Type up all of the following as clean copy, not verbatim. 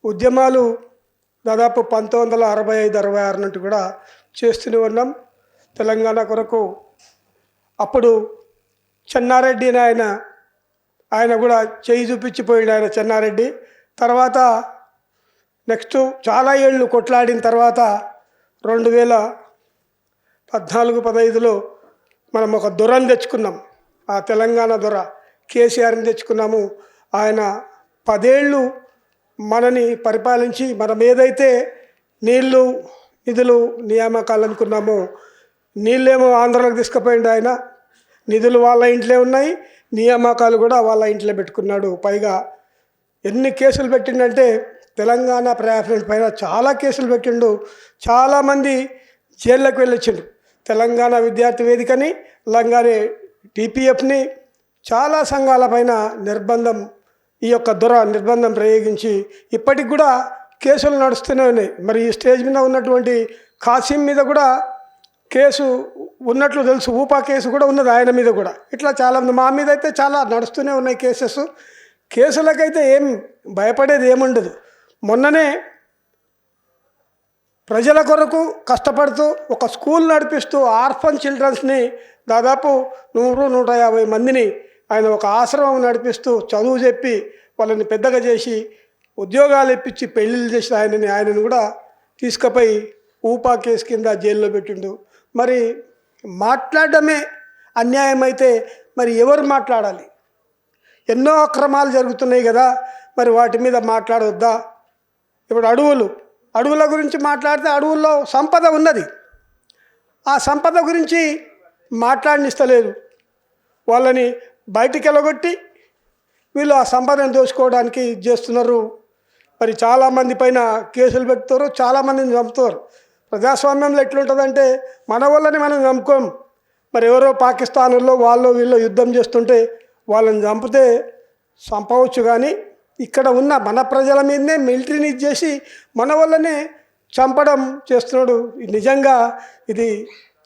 ఉద్యమాలు దాదాపు 1965-66 నుండి కూడా చేస్తూనే ఉన్నాం. తెలంగాణ కొరకు అప్పుడు చెన్నారెడ్డి అని ఆయన కూడా చేయి చూపించిపోయాడు. ఆయన చెన్నారెడ్డి తర్వాత నెక్స్ట్ చాలా ఏళ్ళు కొట్లాడిన తర్వాత 2014-15లో మనం ఒక దొరని తెచ్చుకున్నాం. ఆ తెలంగాణ దొర కేసీఆర్ని తెచ్చుకున్నాము. ఆయన 10 ఏళ్ళు మనని పరిపాలించి మనం ఏదైతే నీళ్ళు నిధులు నియామకాలు అనుకున్నామో నీళ్ళేమో ఆంధ్రలోకి తీసుకుపోయింది. ఆయన నిధులు వాళ్ళ ఇంట్లో ఉన్నాయి, నియామకాలు కూడా వాళ్ళ ఇంట్లో పెట్టుకున్నాడు. పైగా ఎన్ని కేసులు పెట్టిండంటే తెలంగాణ ప్రజాఫ్రంట్ పైన చాలా కేసులు పెట్టిండు. చాలామంది జైళ్ళకు వెళ్ళొచ్చిండు. తెలంగాణ విద్యార్థి వేదికని, లంగానే టీపీఎఫ్ని, చాలా సంఘాల పైన ఈ యొక్క దొర నిర్బంధం ప్రయోగించి ఇప్పటికి కూడా కేసులు నడుస్తూనే ఉన్నాయి. మరి ఈ స్టేజ్ మీద ఉన్నటువంటి కాసిం మీద కూడా కేసు ఉన్నట్లు తెలుసు. ఊపా కేసు కూడా ఉన్నది ఆయన మీద కూడా. ఇట్లా చాలామంది మా మీద అయితే చాలా నడుస్తూనే ఉన్నాయి కేసెస్. కేసులకైతే ఏం భయపడేది ఏముండదు. మొన్ననే ప్రజల కొరకు కష్టపడుతూ ఒక స్కూల్ నడిపిస్తూ ఆర్ఫన్ చిల్డ్రన్స్ని దాదాపు 100-150 మందిని ఆయన ఒక ఆశ్రమం నడిపిస్తూ చదువు చెప్పి వాళ్ళని పెద్దగా చేసి ఉద్యోగాలు ఇప్పించి పెళ్ళిళ్ళు చేసిన ఆయనను కూడా తీసుకుపోయి ఊపా కేసు కింద జైల్లో పెట్టిండు. మరి మాట్లాడడమే అన్యాయం అయితే మరి ఎవరు మాట్లాడాలి? ఎన్నో అక్రమాలు జరుగుతున్నాయి కదా, మరి వాటి మీద మాట్లాడవద్దా? ఇప్పుడు అడవుల గురించి మాట్లాడితే అడవుల్లో సంపద ఉన్నది. ఆ సంపద గురించి మాట్లాడనిస్తలేదు. వాళ్ళని బయటికి వెళ్ళగొట్టి వీళ్ళు ఆ సంపదను దోచుకోవడానికి చేస్తున్నారు. మరి చాలామంది పైన కేసులు పెడతారు, చాలామందిని చంపుతారు. ప్రజాస్వామ్యంలో ఎట్లుంటుందంటే మన వాళ్ళని మనం చంపుకోం. మరి ఎవరో పాకిస్తాన్లో వాళ్ళు వీళ్ళు యుద్ధం చేస్తుంటే వాళ్ళని చంపవచ్చు, కానీ ఇక్కడ ఉన్న మన ప్రజల మీదనే మిలిటరీని చేసి మన వాళ్ళనే చంపడం చేస్తున్నాడు. నిజంగా ఇది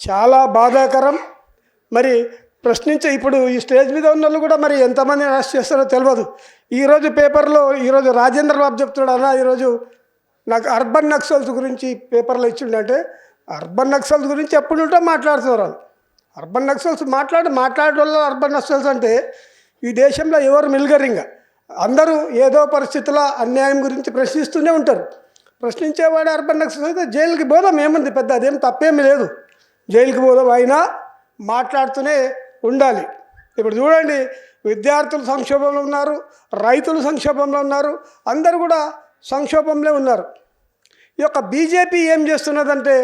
చాలా బాధాకరం. మరి ప్రశ్నించే ఇప్పుడు ఈ స్టేజ్ మీద ఉన్న వాళ్ళు కూడా మరి ఎంతమంది అరెస్ట్ చేస్తారో తెలియదు. ఈరోజు పేపర్లో రాజేంద్ర బాబు చెప్తున్నాడు అన్న, ఈరోజు నాకు అర్బన్ నక్సల్స్ గురించి పేపర్లో ఇచ్చిండంటే అర్బన్ నక్సల్స్ గురించి ఎప్పుడుంటో మాట్లాడుతున్నారు వాళ్ళు. అర్బన్ నక్సల్స్ మాట్లాడే వాళ్ళు అర్బన్ నక్సల్స్ అంటే ఈ దేశంలో ఎవరు మిల్గరింగా అందరూ ఏదో పరిస్థితుల్లో అన్యాయం గురించి ప్రశ్నిస్తూనే ఉంటారు. ప్రశ్నించేవాడు అర్బన్ నక్సల్స్ అయితే జైలుకి పోదాం, ఏముంది పెద్ద, అదేం తప్పేమీ లేదు. జైలుకి పోదాం, అయినా మాట్లాడుతూనే ఉండాలి. ఇప్పుడు చూడండి, విద్యార్థులు సంక్షోభంలో ఉన్నారు, రైతులు సంక్షోభంలో ఉన్నారు, అందరూ కూడా సంక్షోభంలో ఉన్నారు. ఈ యొక్క బీజేపీ ఏం చేస్తున్నదంటే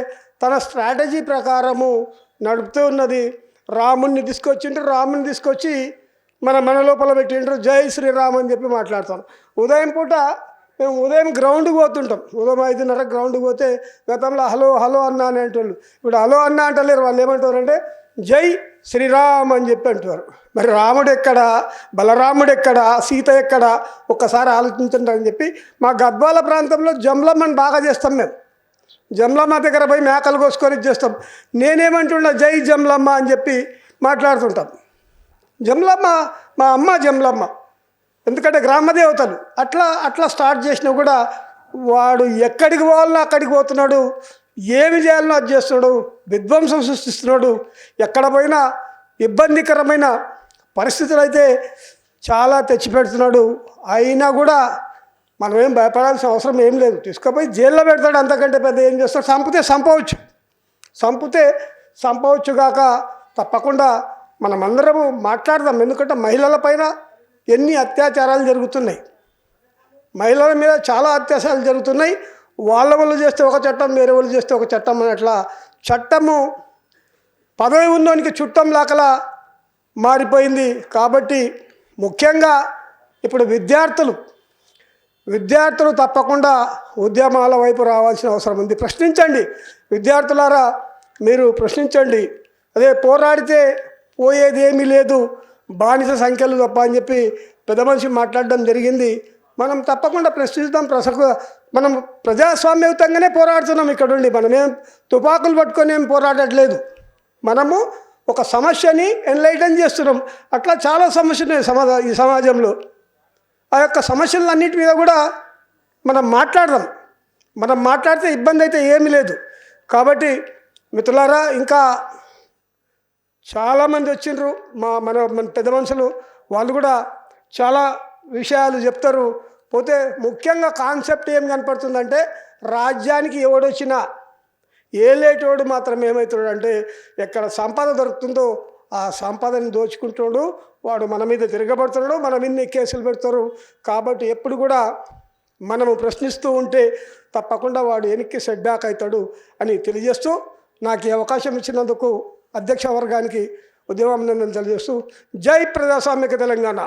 తన స్ట్రాటజీ ప్రకారము నడుపుతూ ఉన్నది. రాముణ్ణి తీసుకొచ్చి మన లోపల పెట్టిండ్రు, జై శ్రీరామ్ అని చెప్పి మాట్లాడతాం. ఉదయం గ్రౌండ్కి పోతుంటాం. ఉదయం 5:30 గ్రౌండ్కి పోతే గతంలో హలో అన్న అనేటోళ్ళు ఇప్పుడు హలో అన్న అంటలేరు. వాళ్ళు ఏమంటారంటే జై శ్రీరామ్ అని చెప్పి అంటారు. మరి రాముడు ఎక్కడా, బలరాముడు ఎక్కడా, సీత ఎక్కడా ఒక్కసారి ఆలోచించండి అని చెప్పి మా గద్వాల ప్రాంతంలో జమ్లమ్మని బాగా చేస్తాం. మేము జమ్లమ్మ దగ్గర పోయి మేకలు కోసుకొని చేస్తాం. నేనేమంటున్నా జై జమ్లమ్మ అని చెప్పి మాట్లాడుతుంటాం. జమ్లమ్మ మా అమ్మ జమ్లమ్మ, ఎందుకంటే గ్రామదేవతలు. అట్లా స్టార్ట్ చేసినా కూడా వాడు ఎక్కడికి పోవాలన్నా అక్కడికి పోతున్నాడు, ఏమి చేయాలనో అది చేస్తున్నాడు, విధ్వంసం సృష్టిస్తున్నాడు. ఎక్కడ పోయినా ఇబ్బందికరమైన పరిస్థితులు అయితే చాలా తెచ్చిపెడుతున్నాడు. అయినా కూడా మనం ఏం భయపడాల్సిన అవసరం ఏం లేదు. తీసుకుపోయి జైల్లో పెడతాడు, అంతకంటే పెద్ద ఏం చేస్తాడు? చంపవచ్చు కాక తప్పకుండా మనమందరము మాట్లాడదాం. ఎందుకంటే మహిళల పైన ఎన్ని అత్యాచారాలు జరుగుతున్నాయి, మహిళల మీద చాలా అత్యాచారాలు జరుగుతున్నాయి. వాళ్ళ వాళ్ళు చేస్తే ఒక చట్టం, వేరే వాళ్ళు చేస్తే ఒక చట్టం అట్లా చట్టము పదవి ఉన్నోనికి చుట్టం లాకలా మారిపోయింది. కాబట్టి ముఖ్యంగా ఇప్పుడు విద్యార్థులు తప్పకుండా ఉద్యమాల వైపు రావాల్సిన అవసరం ఉంది. ప్రశ్నించండి విద్యార్థులారా, మీరు ప్రశ్నించండి. అదే పోరాడితే పోయేది ఏమీ లేదు, బానిస సంఖ్యలు తప్ప అని చెప్పి పెద్ద మనిషి మాట్లాడడం జరిగింది. మనం తప్పకుండా ప్రశ్నిస్తాం. మనం ప్రజాస్వామ్యయుతంగానే పోరాడుతున్నాం. ఇక్కడ ఉండి మనమేం తుపాకులు పట్టుకొని ఏం పోరాడట్లేదు. మనము ఒక సమస్యని ఎన్లైటన్ చేస్తున్నాం. అట్లా చాలా సమస్యలు ఈ సమాజంలో. ఆ యొక్క సమస్యలన్నిటి మీద కూడా మనం మాట్లాడదాం. మనం మాట్లాడితే ఇబ్బంది అయితే ఏమీ లేదు. కాబట్టి మిత్రులారా, ఇంకా చాలామంది వచ్చిండ్రు మన పెద్ద మనుషులు, వాళ్ళు కూడా చాలా విషయాలు చెప్తారు. పోతే ముఖ్యంగా కాన్సెప్ట్ ఏం కనపడుతుందంటే, రాజ్యానికి ఎవడొచ్చినా ఏలేటోడు మాత్రం ఏమవుతాడు అంటే, ఎక్కడ సంపద దొరుకుతుందో ఆ సంపదని దోచుకుంటాడు, వాడు మన మీద తిరగబడుతున్నాడు, మన మీద కేసులు పెడతారు. కాబట్టి ఎప్పుడు కూడా మనము ప్రశ్నిస్తూ ఉంటే తప్పకుండా వాడు వెనక్కి సెట్ బ్యాక్ అవుతాడు అని తెలియజేస్తూ, నాకు ఈ అవకాశం ఇచ్చినందుకు అధ్యక్ష వర్గానికి ఉద్యమాభినందనలు తెలియజేస్తూ, జై ప్రజాస్వామిక తెలంగాణ.